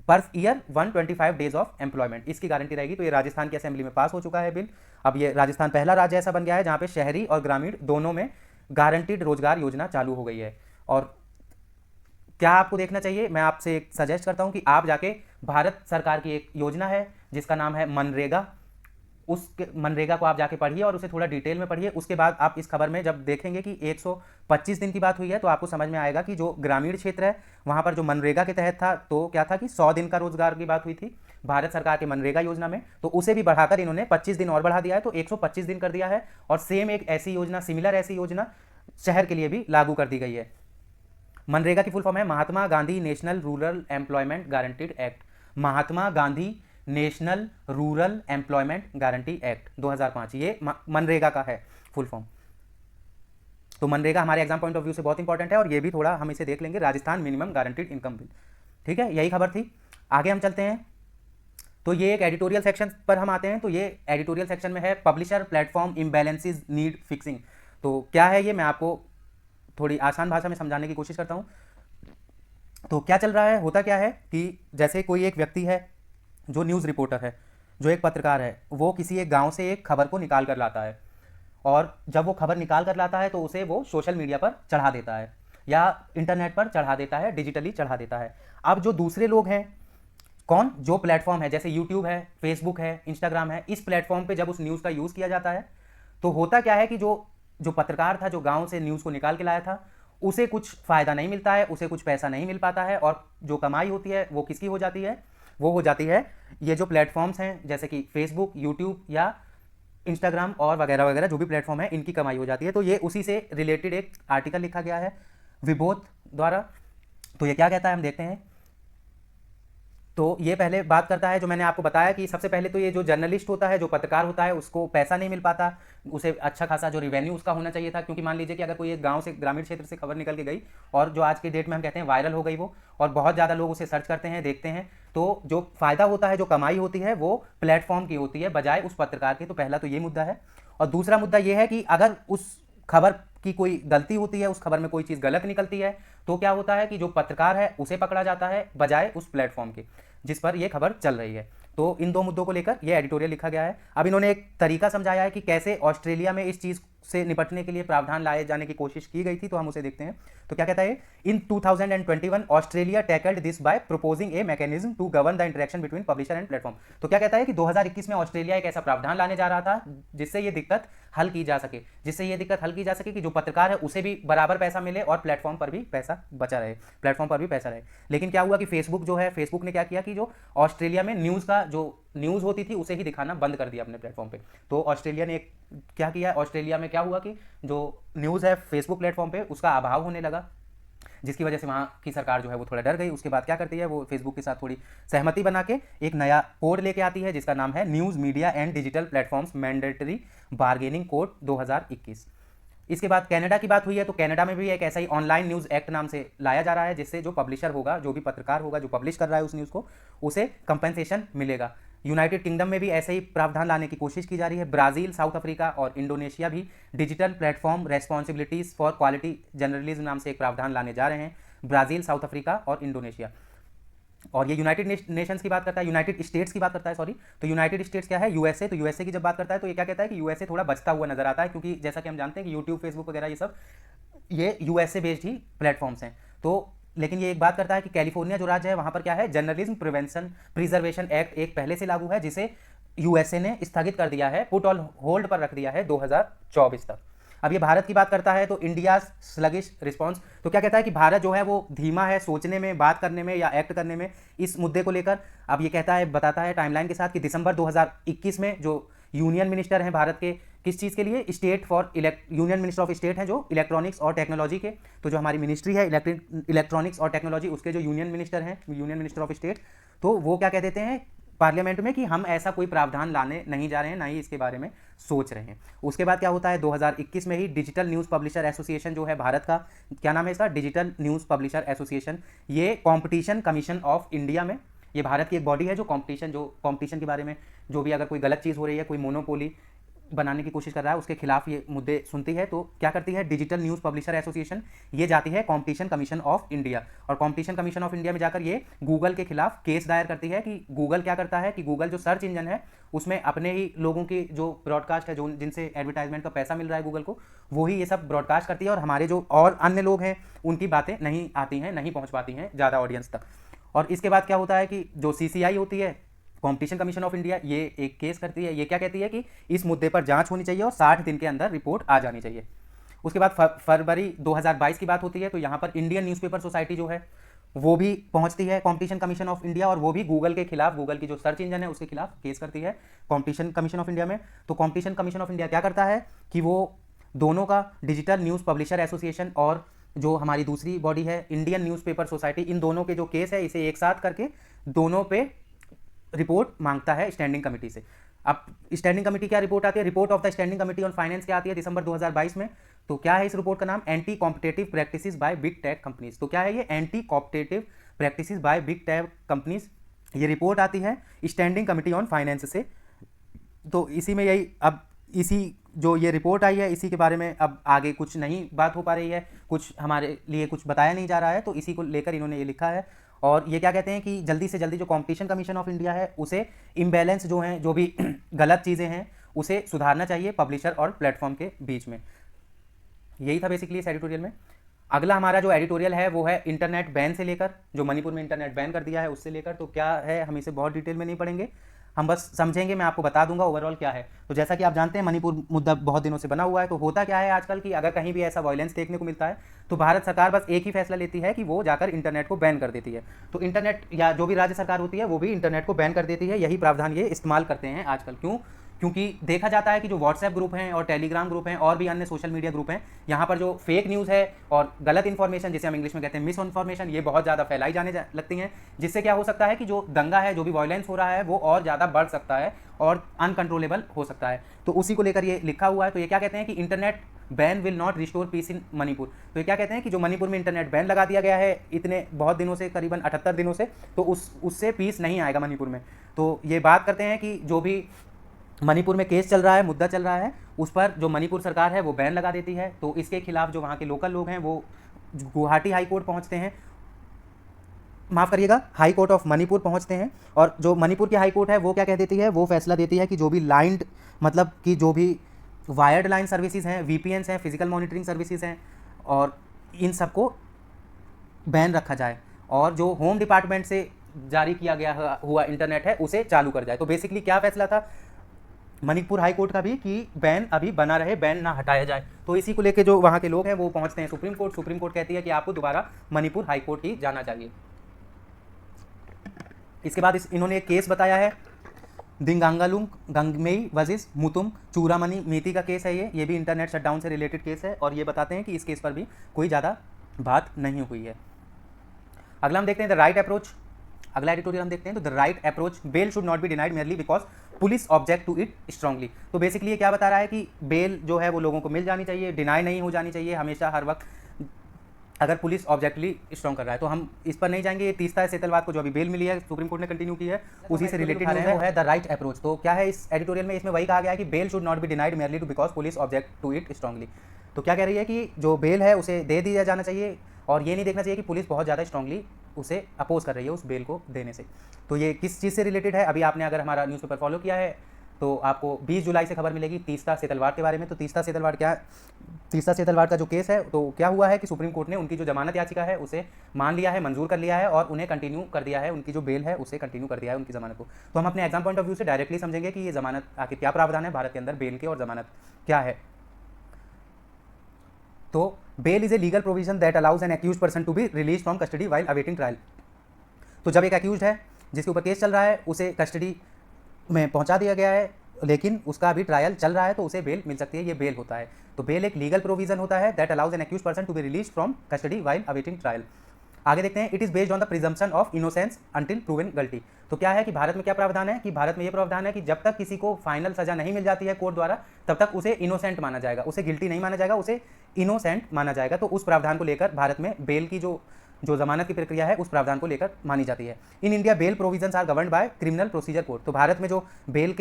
per year 125 days of employment, इसकी गारंटी रहेगी। तो ये राजस्थान की असेंबली में पास हो चुका है बिल। अब ये राजस्थान पहला राज्य ऐसा बन गया है जहाँ पे शहरी और ग्रामीण दोनों में गारंटीड रोजगार योजना चालू हो गई है। और क्या आपको देखना चाहिए? मैं आपसे एक सजेस्ट करता हूं कि आप जाके भारत सरकार की एक योजना है जिसका नाम है मनरेगा, उस मनरेगा को आप जाके पढ़िए और उसे थोड़ा डिटेल में पढ़िए। उसके बाद आप इस खबर में जब देखेंगे कि 125 दिन की बात हुई है, तो आपको समझ में आएगा कि जो ग्रामीण क्षेत्र है वहाँ पर जो मनरेगा के तहत था, तो क्या था कि 100 दिन का रोजगार की बात हुई थी भारत सरकार के मनरेगा योजना में, तो उसे भी बढ़ाकर इन्होंने 25 दिन और बढ़ा दिया है, तो 125 दिन कर दिया है। और सेम एक ऐसी योजना, सिमिलर ऐसी योजना शहर के लिए भी लागू कर दी गई है। मनरेगा की फुल फॉर्म है Mahatma Gandhi national rural employment guaranteed act. Mahatma Gandhi national rural employment guarantee act 2005, ये मनरेगा का है फुल फॉर्म। तो मनरेगा हमारे एग्जाम पॉइंट ऑफ व्यू से बहुत इंपॉर्टेंट है, और ये भी थोड़ा हम इसे देख लेंगे, Rajasthan minimum guaranteed income bill. ठीक है, यही खबर थी। आगे हम चलते हैं। तो ये एक एडिटोरियल सेक्शन पर हम आते हैं। तो ये एडिटोरियल सेक्शन में है publisher platform imbalances need fixing. तो क्या है ये, मैं आपको थोड़ी आसान भाषा में समझाने की कोशिश करता हूँ। तो क्या चल रहा है, होता क्या है कि जैसे कोई एक व्यक्ति है जो न्यूज़ रिपोर्टर है, जो एक पत्रकार है, वो किसी एक गांव से एक खबर को निकाल कर लाता है, और जब वो खबर निकाल कर लाता है तो उसे वो सोशल मीडिया पर चढ़ा देता है या इंटरनेट पर चढ़ा देता है, डिजिटली चढ़ा देता है। अब जो दूसरे लोग हैं, कौन? जो प्लेटफॉर्म है, जैसे यूट्यूब है, फेसबुक है, इंस्टाग्राम है, इस प्लेटफॉर्म पर जब उस न्यूज़ का यूज़ किया जाता है, तो होता क्या है कि जो पत्रकार था, जो गांव से न्यूज़ को निकाल के लाया था, उसे कुछ फ़ायदा नहीं मिलता है, उसे कुछ पैसा नहीं मिल पाता है, और जो कमाई होती है वो किसकी हो जाती है? वो हो जाती है ये जो प्लेटफॉर्म्स हैं, जैसे कि फेसबुक, यूट्यूब या इंस्टाग्राम और वगैरह वगैरह जो भी प्लेटफॉर्म है, इनकी कमाई हो जाती है। तो ये उसी से रिलेटेड एक आर्टिकल लिखा गया है विबोध द्वारा। तो ये क्या कहता है, हम देखते हैं। तो ये पहले बात करता है, जो मैंने आपको बताया कि सबसे पहले तो ये जो जर्नलिस्ट होता है, जो पत्रकार होता है, उसको पैसा नहीं मिल पाता, उसे अच्छा खासा जो रिवेन्यू उसका होना चाहिए था। क्योंकि मान लीजिए कि अगर कोई एक गांव से, ग्रामीण क्षेत्र से खबर निकल के गई और जो आज के डेट में हम कहते हैं वायरल हो गई वो, और बहुत ज़्यादा लोग उसे सर्च करते हैं, देखते हैं, तो जो फ़ायदा होता है, जो कमाई होती है, वो प्लेटफॉर्म की होती है बजाय उस पत्रकार की। तो पहला तो ये मुद्दा है। और दूसरा मुद्दा ये है कि अगर उस खबर की कोई गलती होती है, उस खबर में कोई चीज़ गलत निकलती है, तो क्या होता है कि जो पत्रकार है उसे पकड़ा जाता है बजाय उस प्लेटफॉर्म के जिस पर यह खबर चल रही है। तो इन दो मुद्दों को लेकर यह एडिटोरियल लिखा गया है। अब इन्होंने एक तरीका समझाया है कि कैसे ऑस्ट्रेलिया में इस चीज़ से निपटने के लिए प्रावधान लाए जाने की कोशिश की गई थी, तो हम उसे देखते हैं। तो क्या कहता है, in 2021 Australia tackled this by proposing a mechanism to govern the interaction between publisher and platform. तो क्या कहता है कि 2021 में ऑस्ट्रेलिया एक ऐसा प्रावधान लाने जा रहा था जिससे ये दिक्कत हल की जा सके, कि जो पत्रकार है उसे भी बराबर पैसा मिले और प्लेटफॉर्म पर भी पैसा रहे। लेकिन क्या हुआ कि फेसबुक ने क्या किया कि जो ऑस्ट्रेलिया में न्यूज़ होती थी उसे ही दिखाना बंद कर दिया अपने प्लेटफॉर्म पे। तो ऑस्ट्रेलिया ने क्या किया, ऑस्ट्रेलिया में क्या हुआ कि जो न्यूज़ है फेसबुक प्लेटफॉर्म पे उसका अभाव होने लगा, जिसकी वजह से वहाँ की सरकार जो है वो थोड़ा डर गई। उसके बाद क्या करती है, वो फेसबुक के साथ थोड़ी सहमति बना के एक नया कोड लेके आती है जिसका नाम है news media and digital platforms mandatory bargaining code 2021। इसके बाद कनाडा की बात हुई है, तो कनाडा में भी एक ऐसा ही ऑनलाइन न्यूज़ एक्ट नाम से लाया जा रहा है, जिससे जो पब्लिशर होगा, जो भी पत्रकार होगा जो पब्लिश कर रहा है उस न्यूज़ को, उसे कंपनसेशन मिलेगा। यूनाइटेड किंगडम में भी ऐसे ही प्रावधान लाने की कोशिश की जा रही है। ब्राज़ील, साउथ अफ्रीका और इंडोनेशिया भी digital platform responsibilities for quality journalism नाम से एक प्रावधान लाने जा रहे हैं। ब्राज़ील, साउथ अफ्रीका और इंडोनेशिया। और ये यूनाइटेड नेशंस की बात करता है, यूनाइटेड स्टेट्स की बात करता है, सॉरी। तो यूनाइटेड स्टेट्स क्या है, यूएसए। तो यूएसए की जब बात करता है तो ये क्या कहता है कि यूएसए थोड़ा बचता हुआ नजर आता है, क्योंकि जैसा कि हम जानते हैं कि यूट्यूब, फेसबुक वगैरह ये यूएसए बेस्ड ही प्लेटफॉर्म्स हैं। तो लेकिन ये एक बात करता है कि कैलिफोर्निया जो राज्य है वहाँ पर क्या है, जर्नलिज्म प्रिजर्वेशन एक्ट एक पहले से लागू है, जिसे यूएसए ने स्थगित कर दिया है, पुट ऑन होल्ड पर रख दिया है 2024 तक। अब ये भारत की बात करता है, तो इंडिया स्लगिश रिस्पॉन्स। तो क्या कहता है कि भारत जो है वो धीमा है सोचने में, बात करने में या एक्ट करने में इस मुद्दे को लेकर। अब ये कहता है, बताता है टाइमलाइन के साथ कि दिसंबर 2021 में जो यूनियन मिनिस्टर हैं भारत के, किस चीज़ के लिए, यूनियन मिनिस्टर ऑफ स्टेट हैं जो इलेक्ट्रॉनिक्स और टेक्नोलॉजी के, तो जो हमारी मिनिस्ट्री है इलेक्ट्रॉनिक्स और टेक्नोलॉजी, उसके जो यूनियन मिनिस्टर हैं, यूनियन मिनिस्टर ऑफ स्टेट, तो वो क्या कह देते हैं पार्लियामेंट में कि हम ऐसा कोई प्रावधान लाने नहीं जा रहे हैं, ना ही इसके बारे में सोच रहे हैं। उसके बाद क्या होता है, 2021 में ही डिजिटल न्यूज़ पब्लिशर एसोसिएशन जो है भारत का, क्या नाम है इसका, डिजिटल न्यूज़ पब्लिशर एसोसिएशन, ये कॉम्पिटिशन कमीशन ऑफ इंडिया में, ये भारत की एक बॉडी है जो कॉम्पिटिशन के बारे में, जो भी अगर कोई गलत चीज़ हो रही है, कोई मोनोपोली बनाने की कोशिश कर रहा है, उसके खिलाफ ये मुद्दे सुनती है। तो क्या करती है, डिजिटल न्यूज़ पब्लिशर एसोसिएशन ये जाती है कॉम्पिटिशन कमीशन ऑफ इंडिया, और कॉम्पिटिशन कमीशन ऑफ इंडिया में जाकर ये गूगल के खिलाफ केस दायर करती है कि गूगल क्या करता है कि गूगल जो सर्च इंजन है उसमें अपने ही लोगों की जो ब्रॉडकास्ट है, जो जिनसे एडवर्टाइजमेंट का पैसा मिल रहा है गूगल को, वही ये सब ब्रॉडकास्ट करती है, और हमारे जो और अन्य लोग हैं उनकी बातें नहीं आती हैं, नहीं पहुँच पाती हैं ज़्यादा ऑडियंस तक। और इसके बाद क्या होता है कि जो CCI होती है, कॉम्पिटिशन कमीशन ऑफ इंडिया, ये एक केस करती है। ये क्या कहती है कि इस मुद्दे पर जांच होनी चाहिए और 60 दिन के अंदर रिपोर्ट आ जानी चाहिए। उसके बाद फरवरी 2022 की बात होती है, तो यहाँ पर इंडियन न्यूज़पेपर सोसाइटी जो है वो भी पहुँचती है कॉम्पिटिशन कमीशन ऑफ इंडिया, और वो भी गूगल के खिलाफ, गूगल की जो सर्च इंजन है उसके खिलाफ केस करती है कॉम्पिटिशन कमीशन ऑफ इंडिया में। तो कॉम्पिटिशन कमीशन ऑफ इंडिया क्या करता है कि वो दोनों का, डिजिटल न्यूज़ पब्लिशर एसोसिएशन और जो हमारी दूसरी बॉडी है इंडियन न्यूज़पेपर सोसाइटी, इन दोनों के जो केस है इसे एक साथ करके दोनों पे रिपोर्ट मांगता है स्टैंडिंग कमेटी से। अब स्टैंडिंग कमेटी क्या रिपोर्ट आती है, report of the standing committee on finance क्या आती है दिसंबर 2022 में। तो क्या है इस रिपोर्ट का नाम, anti competitive practices by big tech companies. तो क्या है ये, anti competitive practices by big tech companies, ये रिपोर्ट आती है स्टैंडिंग कमेटी ऑन फाइनेंस से। तो इसी में यही, अब इसी जो ये रिपोर्ट आई है इसी के बारे में अब आगे कुछ नहीं बात हो पा रही है, कुछ हमारे लिए कुछ बताया नहीं जा रहा है, तो इसी को लेकर इन्होंने ये लिखा है। और ये क्या कहते हैं कि जल्दी से जल्दी जो कॉम्पिटिशन कमीशन ऑफ इंडिया है उसे इम्बैलेंस जो हैं, जो भी गलत चीज़ें हैं उसे सुधारना चाहिए पब्लिशर और प्लेटफॉर्म के बीच में। यही था बेसिकली इस एडिटोरियल में। अगला हमारा जो एडिटोरियल है वो है इंटरनेट बैन से लेकर, जो मणिपुर में इंटरनेट बैन कर दिया है उससे लेकर। तो क्या है, हम इसे बहुत डिटेल में नहीं पढ़ेंगे, हम बस समझेंगे, मैं आपको बता दूंगा ओवरऑल क्या है। तो जैसा कि आप जानते हैं मणिपुर मुद्दा बहुत दिनों से बना हुआ है। तो होता क्या है आजकल कि अगर कहीं भी ऐसा वायलेंस देखने को मिलता है तो भारत सरकार बस एक ही फैसला लेती है कि वो जाकर इंटरनेट को बैन कर देती है। तो इंटरनेट, या जो भी राज्य सरकार होती है वो भी इंटरनेट को बैन कर देती है। यही प्रावधान ये इस्तेमाल करते हैं आजकल। क्यों? क्योंकि देखा जाता है कि जो व्हाट्सएप ग्रुप हैं और टेलीग्राम ग्रुप हैं और भी अन्य सोशल मीडिया ग्रुप हैं, यहाँ पर जो फेक न्यूज़ है और गलत इन्फॉर्मेशन, जिसे हम इंग्लिश में कहते हैं मिस इन्फॉर्मेशन, ये बहुत ज़्यादा फैलाई जाने लगती हैं, जिससे क्या हो सकता है कि जो दंगा है, जो भी वायलेंस हो रहा है वो और ज़्यादा बढ़ सकता है और अनकंट्रोलेबल हो सकता है। तो उसी को लेकर ये लिखा हुआ है। तो ये क्या कहते हैं कि internet ban will not restore peace in Manipur. तो ये क्या कहते हैं कि जो मणिपुर में इंटरनेट बैन लगा दिया गया है इतने बहुत दिनों से, करीबन 78 दिनों से, तो उससे पीस नहीं आएगा मणिपुर में। तो ये बात करते हैं कि जो भी मणिपुर में केस चल रहा है, मुद्दा चल रहा है, उस पर जो मणिपुर सरकार है वो बैन लगा देती है। तो इसके खिलाफ जो वहाँ के लोकल लोग हैं वो गुवाहाटी हाई कोर्ट पहुँचते हैं, माफ़ करिएगा, हाई कोर्ट ऑफ मणिपुर पहुँचते हैं। और जो मणिपुर की हाई कोर्ट है वो क्या कह देती है, वो फैसला देती है कि जो भी लाइन्ड, मतलब कि जो भी वायर्ड लाइन सर्विसेज हैं, वीपीएन्स हैं, फिजिकल मॉनिटरिंग सर्विसेज हैं, और इन सबको बैन रखा जाए, और जो होम डिपार्टमेंट से जारी किया गया हुआ इंटरनेट है उसे चालू कर जाए। तो बेसिकली क्या फैसला था मणिपुर हाई कोर्ट का भी, कि बैन अभी बना रहे, बैन ना हटाया जाए। तो इसी को लेकर जो वहाँ के लोग हैं वो पहुँचते हैं सुप्रीम कोर्ट। सुप्रीम कोर्ट कहती है कि आपको दोबारा मणिपुर हाई कोर्ट ही जाना चाहिए। इसके बाद इन्होंने एक केस बताया है, दिंगांगालुंग गंगमेई वर्सेस मुतुम चूरामनी मीति का केस है ये भी इंटरनेट शटडाउन से रिलेटेड केस है, और ये बताते हैं कि इस केस पर भी कोई ज़्यादा बात नहीं हुई है। अगला हम देखते हैं द राइट अप्रोच। अगला एडिटोरियल हम देखते हैं, तो the right approach, bail should not be denied merely because police object to it strongly. तो बेसिकली ये क्या बता रहा है कि बेल जो है वो लोगों को मिल जानी चाहिए, डिनाई नहीं हो जानी चाहिए हमेशा हर वक्त, अगर पुलिस ऑब्जेक्टली स्ट्रॉन्ग कर रहा है। तो हम इस पर नहीं जाएंगे। ये तीसरा सेतलवाद को जो अभी बेल मिली है, सुप्रीम कोर्ट ने कंटिन्यू की है, उसी से रिलेटेड है द राइट अप्रोच। तो क्या है इस एडिटोरियल में, इसमें वही कहा गया है कि bail should not be denied merely to because police object to it strongly. तो क्या कह रही है कि जो बेल है उसे दे दिया जाना चाहिए, और ये नहीं देखना चाहिए कि पुलिस बहुत ज़्यादा स्ट्रांगली उसे अपोज कर रही है उस बेल को देने से। तो ये किस चीज़ से रिलेटेड है, अभी आपने अगर हमारा न्यूज़पेपर फॉलो किया है तो आपको 20 जुलाई से खबर मिलेगी तीस्ता सेतलवाड़ के बारे में। तो तीस्ता सेतलवाड़ का जो केस है, तो क्या हुआ है कि सुप्रीम कोर्ट ने उनकी जो जमानत याचिका है उसे मान लिया है, मंजूर कर लिया है, और उन्हें कंटिन्यू कर दिया है, उनकी जो बेल है उसे कंटिन्यू कर दिया है, उनकी जमानत को। तो हम अपने एग्जाम पॉइंट ऑफ व्यू से डायरेक्टली समझेंगे कि ये जमानत आखिर क्या प्रावधान है भारत के अंदर बेल के, और जमानत क्या है। तो bail is a legal provision that allows an accused person to be release from custody while awaiting trial. तो जब एक एक्यूज है जिसके ऊपर केस चल रहा है उसे कस्टडी में पहुंचा दिया गया है, लेकिन उसका अभी ट्रायल चल रहा है, तो उसे बेल मिल सकती है, ये बेल होता है। तो बेल एक लीगल प्रोविजन होता है that allows an accused person to be release from custody while awaiting trial. आगे देखते हैं, it is based on the presumption of innocence until proven guilty. तो क्या है कि भारत में क्या प्रावधान है कि भारत में ये प्रावधान है कि जब तक किसी को फाइनल सजा नहीं मिल जाती है कोर्ट द्वारा, तब तक उसे इनोसेंट माना जाएगा, उसे गिल्टी नहीं माना जाएगा, उसे इनोसेंट माना जाएगा। तो उस प्रावधान को लेकर भारत में बेल की जो जमानत की प्रक्रिया है उस प्रावधान को लेकर मानी जाती है। In India bail provisions are governed by criminal procedure code. तो भारत में जो बेल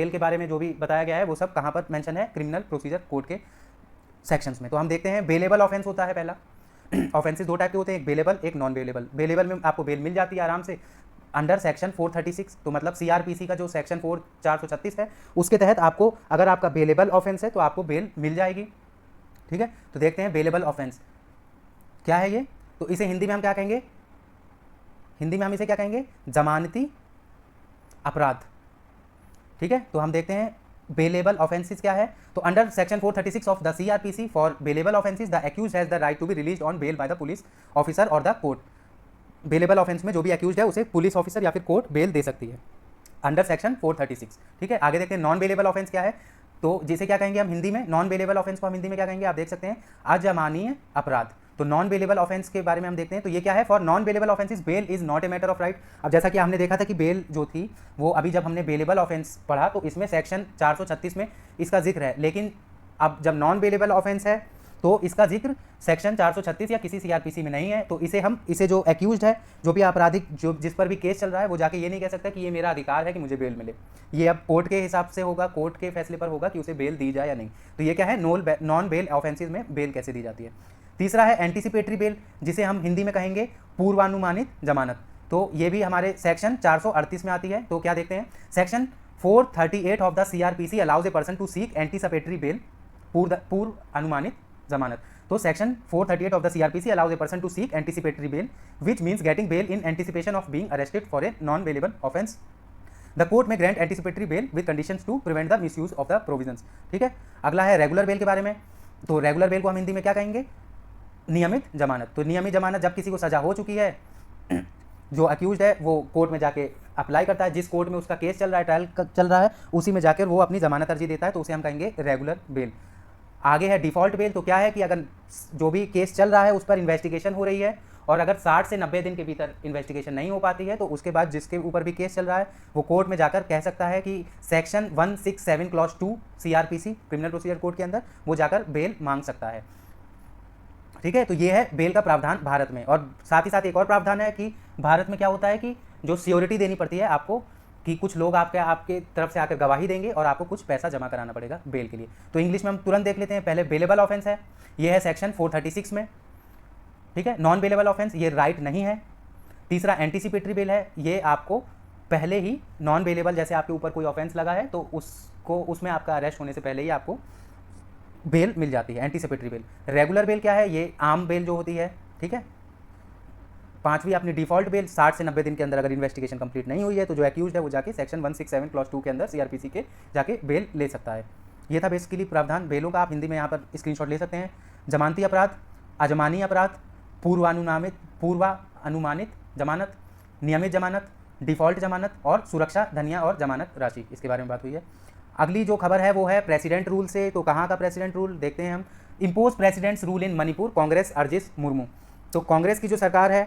के बारे में जो भी बताया गया है वो सब कहाँ पर मेंशन है, क्रिमिनल प्रोसीजर कोड के सेक्शंस में। तो हम देखते हैं, बेलेबल ऑफेंस होता है पहला। ऑफेंसेस दो टाइप के होते हैं, एक बेलेबल, एक नॉन बेलेबल। बेलेबल में आपको बेल मिल जाती है आराम से अंडर सेक्शन 436, तो मतलब सीआरपीसी का जो सेक्शन 436 है उसके तहत आपको, अगर आपका बेलेबल ऑफेंस है तो आपको बेल मिल जाएगी। ठीक है, तो देखते हैं बेलेबल ऑफेंस क्या है ये। तो इसे हिंदी में हम क्या कहेंगे, हिंदी में हम इसे क्या कहेंगे, जमानती अपराध। ठीक है, तो हम देखते हैं बेलेबल ऑफेंसेस क्या है। तो under section 436 of the CrPC for bailable offences the accused has the right to be released on bail by the police officer और द कोर्ट। बेलेबल ऑफेंस में जो भी एक्यूज है उसे पुलिस ऑफिसर या फिर कोर्ट बेल दे सकती है अंडर सेक्शन 436। ठीक है, आगे देखते हैं नॉन बेलेबल ऑफेंस क्या है। तो जिसे क्या कहेंगे हम हिंदी में, नॉन बेलेबल ऑफेंस को हम हिंदी में क्या कहेंगे, आप देख सकते हैं, अजमानीय अपराध। तो नॉन बेलेबल ऑफेंस के बारे में हम देखते हैं, तो ये क्या है, for non bailable offences bail is not a matter of right. अब जैसा कि हमने देखा था कि बेल जो थी वो, अभी जब हमने बेलेबल ऑफेंस पढ़ा तो इसमें सेक्शन 436 में इसका जिक्र है, लेकिन अब जब नॉन बेलेबल ऑफेंस है तो इसका जिक्र सेक्शन 436 या किसी सीआरपीसी में नहीं है। तो इसे जो एक्यूज्ड है, जो भी आपराधिक जिस पर भी केस चल रहा है, वो जाके ये नहीं कह सकता कि ये मेरा अधिकार है कि मुझे बेल मिले। ये अब कोर्ट के हिसाब से होगा, कोर्ट के फैसले पर होगा कि उसे बेल दी जाए या नहीं। तो ये क्या है, नॉन बेल ऑफेंसेज में बेल कैसे दी जाती है। तीसरा है एंटीसिपेटरी बेल, जिसे हम हिंदी में कहेंगे पूर्वानुमानित जमानत। तो ये भी हमारे सेक्शन 438 में आती है। तो क्या देखते हैं, section 438 of the CrPC allows a person to seek anticipatory bail, पूर्व अनुमानित जमानत। तो section 438 of the CrPC allows a person to seek anticipatory bail which means getting bail in anticipation of being arrested for a non bailable offence. The court में grant anticipatory bail with conditions to prevent the misuse of the provisions. ठीक है, अगला है regular bell के बारे में। तो regular bell को हम हिंदी में क्या कहेंगे, नियमित जमानत। तो नियमित जमानत जब किसी को सजा हो चुकी है, जो अक्यूज्ड है वो कोर्ट में जाके अप्लाई करता है, जिस कोर्ट में उसका केस चल रहा है, ट्रायल चल रहा है, उसी में जाकर वो अपनी जमानत अर्जी देता है, तो उसे हम कहेंगे रेगुलर बेल। आगे है डिफ़ॉल्ट बेल। तो क्या है कि अगर जो भी केस चल रहा है उस पर इन्वेस्टिगेशन हो रही है, और अगर 60 से 90 दिन के भीतर इन्वेस्टिगेशन नहीं हो पाती है, तो उसके बाद जिसके ऊपर भी केस चल रहा है वो कोर्ट में जाकर कह सकता है कि section 167 clause 2 CrPC criminal procedure code के अंदर वो जाकर बेल मांग सकता है। ठीक है, तो ये है बेल का प्रावधान भारत में। और साथ ही साथ एक और प्रावधान है कि भारत में क्या होता है कि जो सियोरिटी देनी पड़ती है आपको कि कुछ लोग आपके तरफ से आकर गवाही देंगे और आपको कुछ पैसा जमा कराना पड़ेगा बेल के लिए। तो इंग्लिश में हम तुरंत देख लेते हैं। पहले बेलेबल ऑफेंस है, ये है सेक्शन 436 में, ठीक है। नॉन बेलेबल ऑफेंस ये राइट नहीं है। तीसरा एंटीसिपेटरी बेल है, ये आपको पहले ही नॉन बेलेबल, जैसे आपके ऊपर कोई ऑफेंस लगा है तो उसमें आपका अरेस्ट होने से पहले ही आपको बेल मिल जाती है, एंटीसिपेटरी बेल। रेगुलर बेल क्या है, ये आम बेल जो होती है, ठीक है। पांचवी अपनी डिफॉल्ट बेल, 60 से 90 दिन के अंदर अगर इन्वेस्टिगेशन कंप्लीट नहीं हुई है तो जो एक्यूज है वो जाके सेक्शन 167 क्लॉज 2 के अंदर सीआरपीसी के जाके बेल ले सकता है। ये था बेसिकली प्रावधान बेलों का। आप हिंदी में यहाँ पर स्क्रीनशॉट ले सकते हैं। जमानती अपराध, अजमानी अपराध, पूर्वानुमानित जमानत, नियमित जमानत, डिफॉल्ट जमानत और सुरक्षा धनिया और जमानत राशि, इसके बारे में बात हुई है। अगली जो खबर है वो है प्रेसिडेंट रूल से। तो कहाँ का प्रेसिडेंट रूल देखते हैं हम। Impose presidents rule in Manipur, Congress urges Murmu. तो कांग्रेस की जो सरकार है,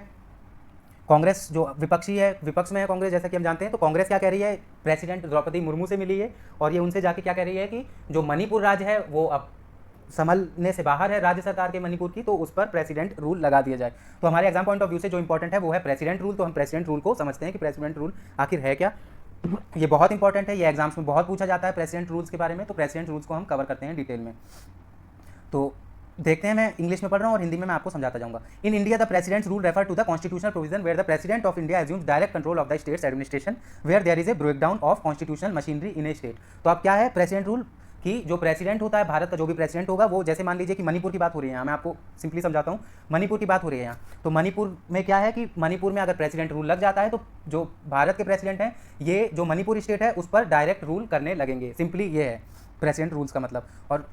कांग्रेस जो विपक्षी है, विपक्ष में है कांग्रेस, जैसा कि हम जानते हैं, तो कांग्रेस क्या कह रही है, प्रेसिडेंट द्रौपदी मुर्मू से मिली है और ये उनसे जाके क्या कह रही है कि जो मणिपुर राज्य है वो अब संभलने से बाहर है राज्य सरकार के मणिपुर की, तो उस पर प्रेसिडेंट रूल लगा दिया जाए। तो हमारे एग्जाम पॉइंट ऑफ व्यू से जो इंपॉर्टेंट है वो है प्रेसिडेंट रूल। तो हम प्रेसिडेंट रूल को समझते हैं कि प्रेसिडेंट रूल आखिर है क्या। ये बहुत इंपॉर्टेंट है, ये एग्जाम्स में बहुत पूछा जाता है प्रेसिडेंट रूल्स के बारे में। तो प्रेसिडेंट रूल्स को हम कवर करते हैं डिटेल में। तो देखते हैं, मैं इंग्लिश में पढ़ रहा हूँ और हिंदी में मैं आपको समझाता जाऊंगा। In India the President's rule refer to the constitutional provision where the President of India assumes direct control of the state's administration where there is a breakdown of constitutional machinery in a state. तो अब क्या है president rule कि जो president होता है, भारत का जो भी प्रेसिडेंट होगा, वो जैसे मान लीजिए कि मणिपुर की बात हो रही है यहाँ, मैं आपको सिंपली समझाता हूँ, मणिपुर की बात हो रही है यहाँ। तो मणिपुर में क्या है कि मणिपुर में अगर प्रेसिडेंट रूल लग जाता है तो जो भारत के प्रेसिडेंट हैं, ये जो मणिपुर स्टेट है उस पर डायरेक्ट रूल करने लगेंगे। सिंपली ये है प्रेसिडेंट रूल्स का मतलब। और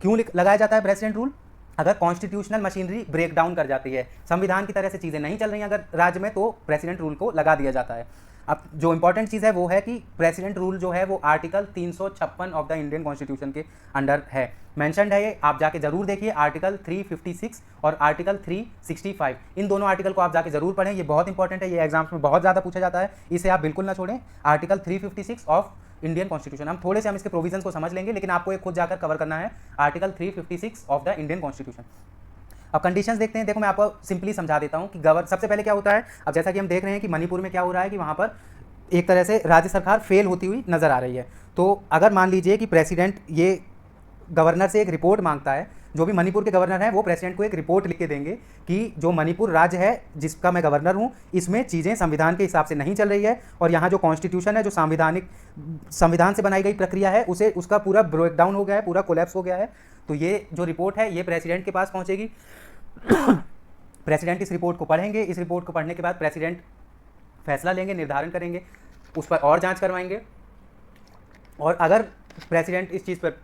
क्यों लगाया जाता है प्रेसिडेंट रूल, अगर कॉन्स्टिट्यूशनल मशीनरी ब्रेक डाउन कर जाती है, संविधान की तरह से चीज़ें नहीं चल रही हैं अगर राज्य में, तो प्रेसिडेंट रूल को लगा दिया जाता है। अब जो इंपॉर्टेंट चीज़ है वो है कि प्रेसिडेंट रूल जो है वो article 356 of the Indian constitution के अंडर है, मेंशनड है। ये आप जाके जरूर देखिए, आर्टिकल 356 और आर्टिकल 365, इन दोनों आर्टिकल को आप जाके जरूर पढ़ें, ये बहुत इंपॉर्टेंट है, ये एग्जाम्स में बहुत ज़्यादा पूछा जाता है, इसे आप बिल्कुल ना छोड़ें। आर्टिकल 356 ऑफ इंडियन कॉन्स्टिट्यूशन, हम थोड़े से इसके प्रोविजंस को समझ लेंगे, लेकिन आपको एक खुद जाकर कवर करना है article 356 of the Indian constitution. अब कंडीशंस देखते हैं। देखो मैं आपको सिंपली समझा देता हूँ कि सबसे पहले क्या होता है। अब जैसा कि हम देख रहे हैं कि मणिपुर में क्या हो रहा है कि वहाँ पर एक तरह से राज्य सरकार फेल होती हुई नजर आ रही है। तो अगर मान लीजिए कि प्रेसिडेंट ये गवर्नर से एक रिपोर्ट मांगता है, जो भी मणिपुर के गवर्नर हैं वो प्रेसिडेंट को एक रिपोर्ट लिख के देंगे कि जो मणिपुर राज्य है जिसका मैं गवर्नर हूँ, इसमें चीज़ें संविधान के हिसाब से नहीं चल रही है और यहाँ जो कॉन्स्टिट्यूशन है, जो संविधान से बनाई गई प्रक्रिया है, उसका पूरा ब्रेक डाउन हो गया है, पूरा कोलैप्स हो गया है। तो ये जो रिपोर्ट है ये प्रेसिडेंट के पास पहुँचेगी। प्रेसिडेंट इस रिपोर्ट को पढ़ेंगे, इस रिपोर्ट को पढ़ने के बाद प्रेसिडेंट फैसला लेंगे, निर्धारण करेंगे, उस पर और जांच करवाएंगे। और अगर प्रेसिडेंट इस चीज़ पर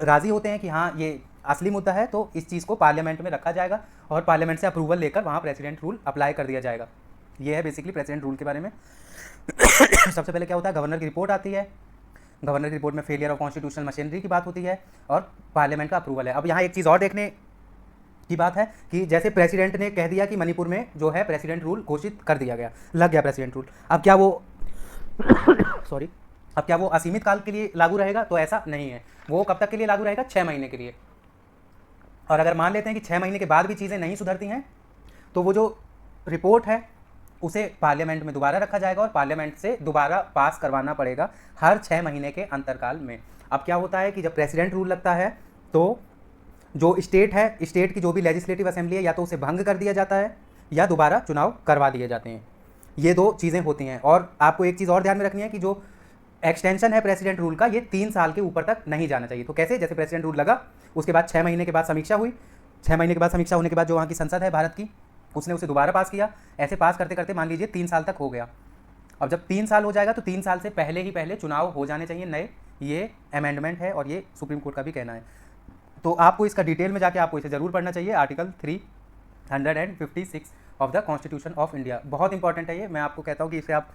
राज़ी होते हैं कि हाँ ये असली मुद्दा है, तो इस चीज़ को पार्लियामेंट में रखा जाएगा और पार्लियामेंट से अप्रूवल लेकर वहाँ प्रेसिडेंट रूल अप्लाई कर दिया जाएगा। ये है बेसिकली प्रेसिडेंट रूल के बारे में। सबसे पहले क्या होता है, गवर्नर की रिपोर्ट आती है, गवर्नर की रिपोर्ट में फेलियर ऑफ कॉन्स्टिट्यूशनल मशीनरी की बात होती है और पार्लियामेंट का अप्रूवल है। अब यहाँ एक चीज़ और देखने की बात है कि जैसे प्रेसिडेंट ने कह दिया कि मणिपुर में जो है प्रेसिडेंट रूल घोषित कर दिया गया, लग गया प्रेसिडेंट रूल, अब क्या वो अब क्या वो असीमित काल के लिए लागू रहेगा? तो ऐसा नहीं है। वो कब तक के लिए लागू रहेगा? 6 महीने के लिए। और अगर मान लेते हैं कि 6 महीने के बाद भी चीज़ें नहीं सुधरती हैं, तो वो जो रिपोर्ट है उसे पार्लियामेंट में दोबारा रखा जाएगा और पार्लियामेंट से दोबारा पास करवाना पड़ेगा हर 6 महीने के अंतरकाल में। अब क्या होता है कि जब प्रेसिडेंट रूल लगता है तो जो स्टेट है, स्टेट की जो भी लेजिस्लेटिव असेंबली है, या तो उसे भंग कर दिया जाता है या दोबारा चुनाव करवा दिए जाते हैं। ये 2 चीज़ें होती हैं। और आपको एक चीज़ और ध्यान में रखनी है कि जो एक्सटेंशन है प्रेसिडेंट रूल का, ये 3 साल के ऊपर तक नहीं जाना चाहिए। तो कैसे? जैसे प्रेसिडेंट रूल लगा, उसके बाद 6 महीने के बाद समीक्षा हुई, 6 महीने के बाद समीक्षा होने के बाद जो वहाँ की संसद है भारत की, उसने उसे दोबारा पास किया। ऐसे पास करते करते मान लीजिए 3 साल तक हो गया। अब जब 3 साल हो जाएगा तो 3 साल से पहले चुनाव हो जाने चाहिए नए। ये अमेंडमेंट है और ये सुप्रीम कोर्ट का भी कहना है। तो आपको इसका डिटेल में जाके आपको इसे ज़रूर पढ़ना चाहिए। Article 356 of the constitution of India बहुत इंपॉर्टेंट है ये। मैं आपको कहता हूँ कि इसे आप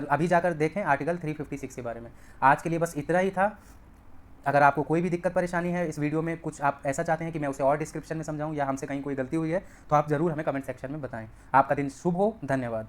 अभी जाकर देखें आर्टिकल 356 के बारे में। आज के लिए बस इतना ही था। अगर आपको कोई भी दिक्कत परेशानी है इस वीडियो में, कुछ आप ऐसा चाहते हैं कि मैं उसे और डिस्क्रिप्शन में समझाऊं या हमसे कहीं कोई गलती हुई है, तो आप ज़रूर हमें कमेंट सेक्शन में बताएं। आपका दिन शुभ हो। धन्यवाद।